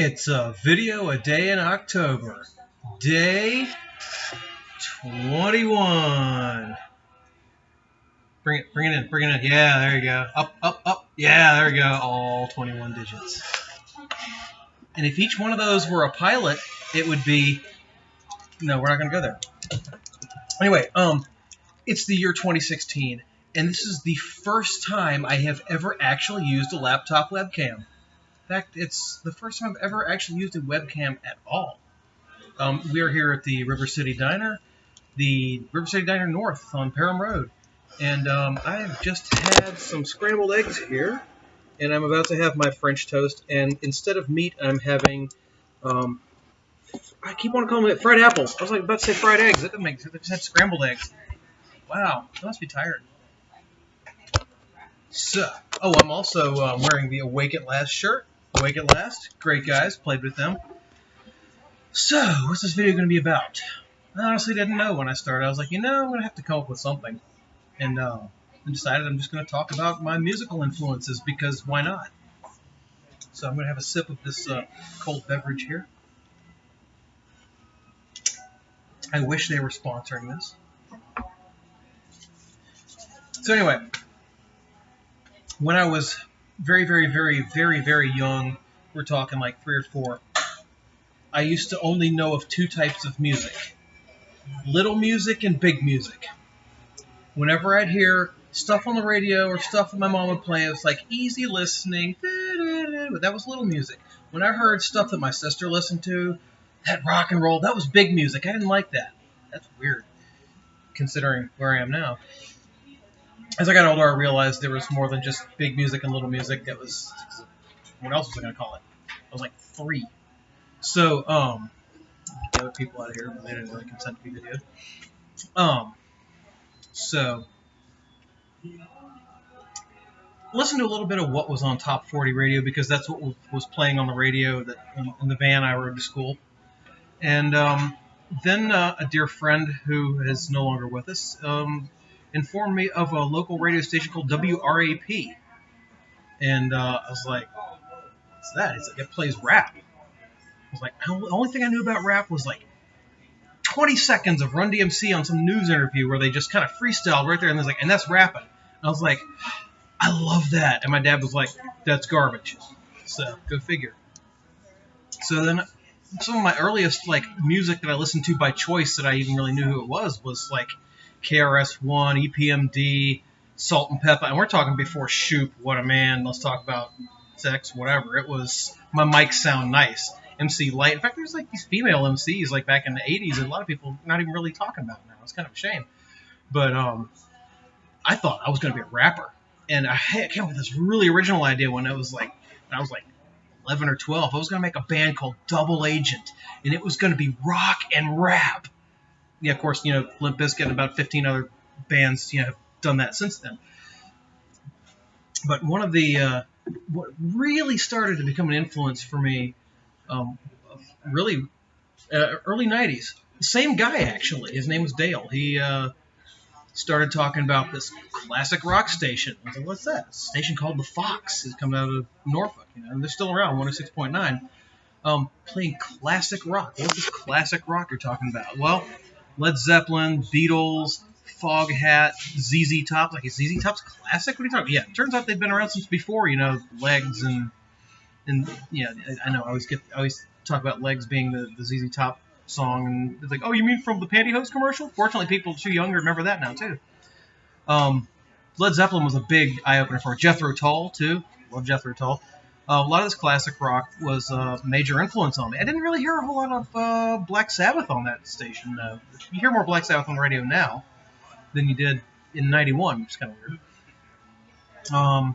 It's a video a day in October. Day 21. Bring it in. Yeah, there you go. Up. Yeah, there you go. All 21 digits. And if each one of those were a pilot, it would be... No, we're not going to go there. Anyway, it's the year 2016, and this is the first time I have ever actually used a laptop webcam. In fact, it's the first time I've ever actually used a webcam at all. We are here at the River City Diner North on Parham Road. And I've just had some scrambled eggs here, and I'm about to have my French toast. And instead of meat, I'm having, I keep on calling it fried apples. I was like about to say fried eggs. That doesn't make sense. I just had scrambled eggs. Wow, I must be tired. So, I'm also wearing the Awake at Last shirt. Awake at Last, great guys, played with them. So, what's this video going to be about? I honestly didn't know when I started. I was like, I'm going to have to come up with something. And I decided I'm just going to talk about my musical influences, because why not? So I'm going to have a sip of this cold beverage here. I wish they were sponsoring this. So anyway, when I was very, very, very, very, very young, we're talking like 3 or 4, I used to only know of 2 types of music. Little music and big music. Whenever I'd hear stuff on the radio or stuff that my mom would play, it was like easy listening, but that was little music. When I heard stuff that my sister listened to, that rock and roll, that was big music. I didn't like that. That's weird, considering where I am now. As I got older, I realized there was more than just big music and little music. That was, what else was I going to call it? I was like 3. So, the other people out here, they didn't really consent to be videoed. So, listen to a little bit of what was on Top 40 radio, because that's what was playing on the radio that in the van I rode to school. And then a dear friend who is no longer with us informed me of a local radio station called WRAP. And I was like, what's that? It's like, it plays rap. I was like, the only thing I knew about rap was like 20 seconds of Run DMC on some news interview where they just kind of freestyled right there, and there's like, and that's rapping. And I was like, I love that. And my dad was like, that's garbage. So go figure. So then some of my earliest like music that I listened to by choice that I even really knew who it was like KRS-One, EPMD, Salt and Pepper. And we're talking before Shoop, What a Man, Let's Talk About Sex, whatever. It was My Mic Sound Nice, MC Light. In fact, there's like these female MCs like back in the 80s, and a lot of people not even really talking about now. It's kind of a shame. But I thought I was going to be a rapper. And I came up with this really original idea when I was like 11 or 12. I was going to make a band called Double Agent, and it was going to be rock and rap. Yeah, of course, Limp Bizkit and about 15 other bands, have done that since then. But one of the what really started to become an influence for me, really early 90s. Same guy, actually. His name was Dale. He started talking about this classic rock station. I was like, what's that? It's a station called The Fox. It's coming out of Norfolk, and they're still around, 106.9, playing classic rock. What's this classic rock you're talking about? Well, Led Zeppelin, Beatles, Foghat, ZZ Top. Like, is ZZ Top's classic? What are you talking about? Yeah, it turns out they've been around since before, Legs and yeah, I know. I always talk about Legs being the ZZ Top song, and it's like, oh, you mean from the pantyhose commercial? Fortunately, people too young to remember that now too. Led Zeppelin was a big eye opener for Jethro Tull too. Love Jethro Tull. A lot of this classic rock was a major influence on me. I didn't really hear a whole lot of Black Sabbath on that station. You hear more Black Sabbath on the radio now than you did in '91, which is kind of weird.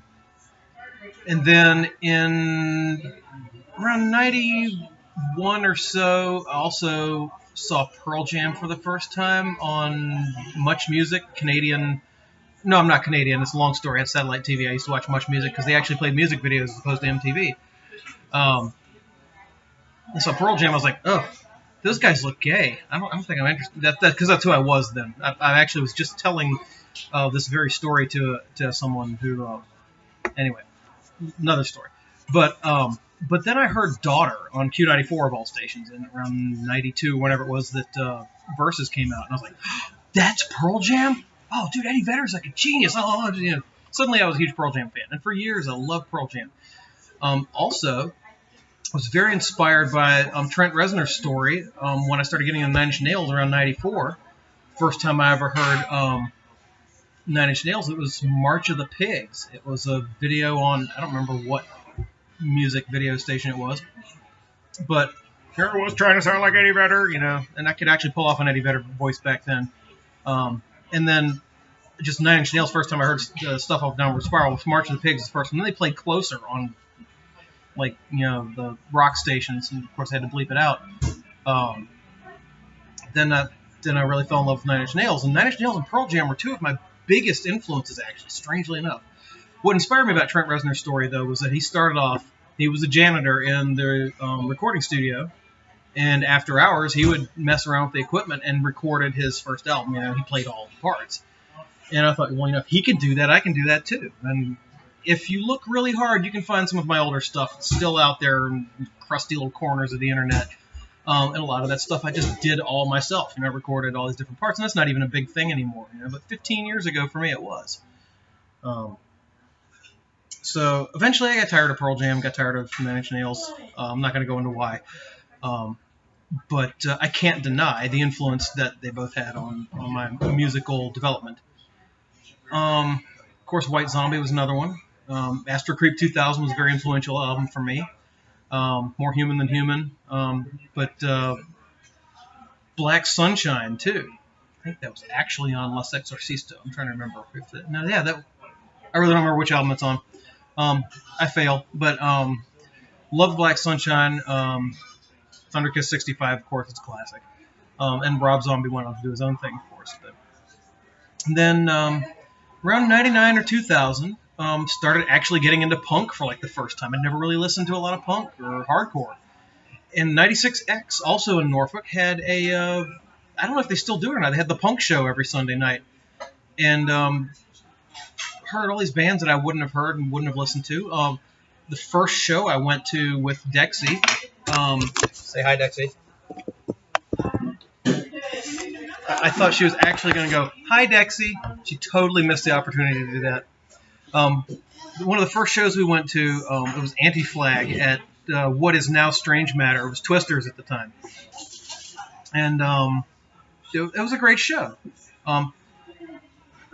And then in around 91 or so, I also saw Pearl Jam for the first time on Much Music, Canadian. No, I'm not Canadian. It's a long story. I had satellite TV. I used to watch Much Music because they actually played music videos as opposed to MTV. And so Pearl Jam, I was like, oh, those guys look gay. I don't think I'm interested. Because that's who I was then. I actually was just telling this very story to someone who, anyway, another story. But But then I heard Daughter on Q94 of all stations, and around 92, whenever it was that Versus came out, and I was like, that's Pearl Jam? Oh, dude, Eddie Vedder's like a genius. Oh, you know. Suddenly I was a huge Pearl Jam fan, and for years I loved Pearl Jam. Also, I was very inspired by Trent Reznor's story when I started getting into Nine Inch Nails around 94. First time I ever heard Nine Inch Nails, it was March of the Pigs. It was a video on, I don't remember what music video station it was, but here I was trying to sound like Eddie Vedder, you know, and I could actually pull off an Eddie Vedder voice back then. And then just Nine Inch Nails, first time I heard stuff off Downward Spiral was March of the Pigs, the first one. Then they played Closer on, like, you know, the rock stations, and of course I had to bleep it out. Then I really fell in love with Nine Inch Nails, and Nine Inch Nails and Pearl Jam were two of my biggest influences, actually, strangely enough. What inspired me about Trent Reznor's story, though, was that he started off, he was a janitor in the recording studio, and after hours, he would mess around with the equipment and recorded his first album. You know, he played all the parts. And I thought, well, you know, if he can do that, I can do that too. And if you look really hard, you can find some of my older stuff still out there in crusty little corners of the internet. And a lot of that stuff I just did all myself. You know, I recorded all these different parts, and that's not even a big thing anymore. You know, but 15 years ago for me, it was. So eventually, I got tired of Pearl Jam, got tired of Nine Inch Nails. I'm not going to go into why, but I can't deny the influence that they both had on my musical development. Of course, White Zombie was another one. Astro Creep 2000 was a very influential album for me. More Human Than Human. But Black Sunshine, too. I think that was actually on Los Exorcisto. I'm trying to remember. I really don't remember which album it's on. I fail. But loved Black Sunshine. Thunderkiss 65, of course, it's a classic. And Rob Zombie went on to do his own thing, of course. But then around 99 or 2000, started actually getting into punk for like the first time. I'd never really listened to a lot of punk or hardcore. And 96X, also in Norfolk, had a, I don't know if they still do it or not, they had the punk show every Sunday night. And heard all these bands that I wouldn't have heard and wouldn't have listened to. The first show I went to with Dexy, say hi, Dexy. I thought she was actually going to go, hi, Dexy. She totally missed the opportunity to do that. One of the first shows we went to, it was Anti-Flag at what is now Strange Matter. It was Twisters at the time. And it was a great show.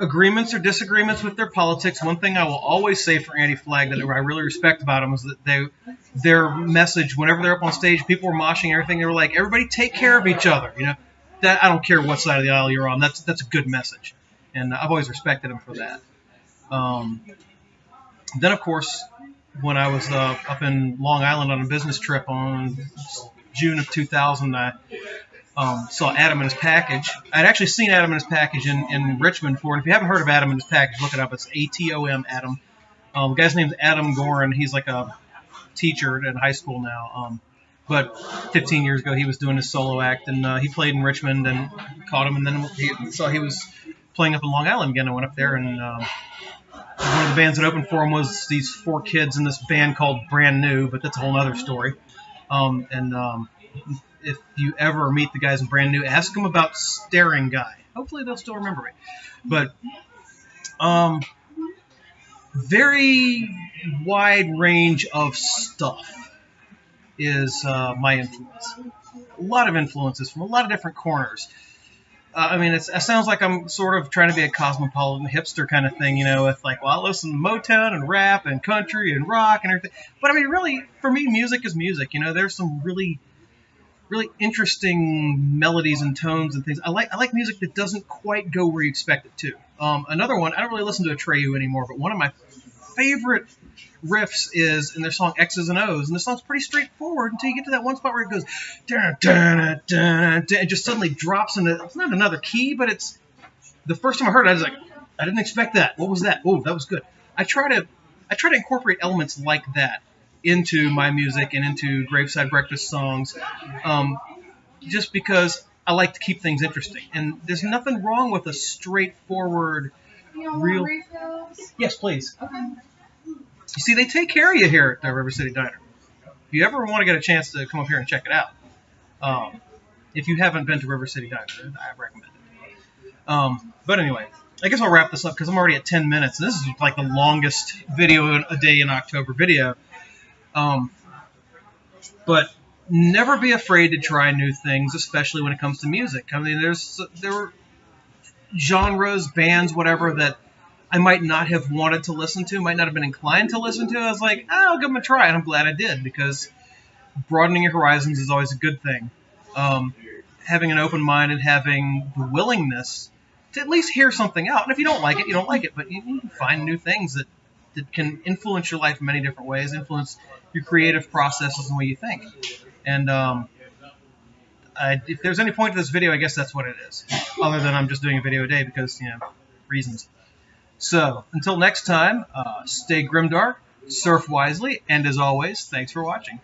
Agreements or disagreements with their politics. One thing I will always say for Anti-Flag that I really respect about them is that their message, whenever they're up on stage, people were moshing everything. They were like, everybody take care of each other. You know, that I don't care what side of the aisle you're on. That's a good message. And I've always respected them for that. Then, of course, when I was up in Long Island on a business trip on June of 2000, I saw Adam and His Package. I'd actually seen Adam and His Package in Richmond before. And if you haven't heard of Adam and His Package, look it up. It's ATOM, Adam. The guy's name's Adam Gorin. He's like a teacher in high school now. But 15 years ago, he was doing his solo act, and he played in Richmond and caught him. And then he saw he was playing up in Long Island again. I went up there, and one of the bands that opened for him was these four kids in this band called Brand New, but that's a whole other story. If you ever meet the guys in Brand New, ask them about Staring Guy. Hopefully they'll still remember me. But very wide range of stuff is my influence. A lot of influences from a lot of different corners. I mean, it sounds like I'm sort of trying to be a cosmopolitan hipster kind of thing, you know, with like, well, I listen to Motown and rap and country and rock and everything. But I mean, really, for me, music is music. You know, there's some really interesting melodies and tones and things. I like music that doesn't quite go where you expect it to. Another one, I don't really listen to Atreyu anymore, but one of my favorite riffs is in their song X's and O's, and the song's pretty straightforward until you get to that one spot where it goes dun, dun, dun, dun, and just suddenly drops into, it's not another key, but it's, the first time I heard it, I was like, I didn't expect that. What was that? Oh, that was good. I try to incorporate elements like that into my music and into Graveside Breakfast songs, just because I like to keep things interesting. And there's nothing wrong with a straightforward, real. Yes, please. Okay. You see, they take care of you here at the River City Diner. if you ever want to get a chance to come up here and check it out, if you haven't been to River City Diner, I recommend it. But anyway, I guess I'll wrap this up because I'm already at 10 minutes. And this is like the longest video a day in October video. But never be afraid to try new things, especially when it comes to music. I mean, there were genres, bands, whatever, that I might not have wanted to listen to, might not have been inclined to listen to. I was like, I'll give them a try, and I'm glad I did, because broadening your horizons is always a good thing. Having an open mind and having the willingness to at least hear something out. And if you don't like it, you don't like it, but you can find new things that can influence your life in many different ways, influence your creative processes and the way you think. And if there's any point to this video, I guess that's what it is. Other than I'm just doing a video a day because, reasons. So, until next time, stay grimdark, surf wisely, and as always, thanks for watching.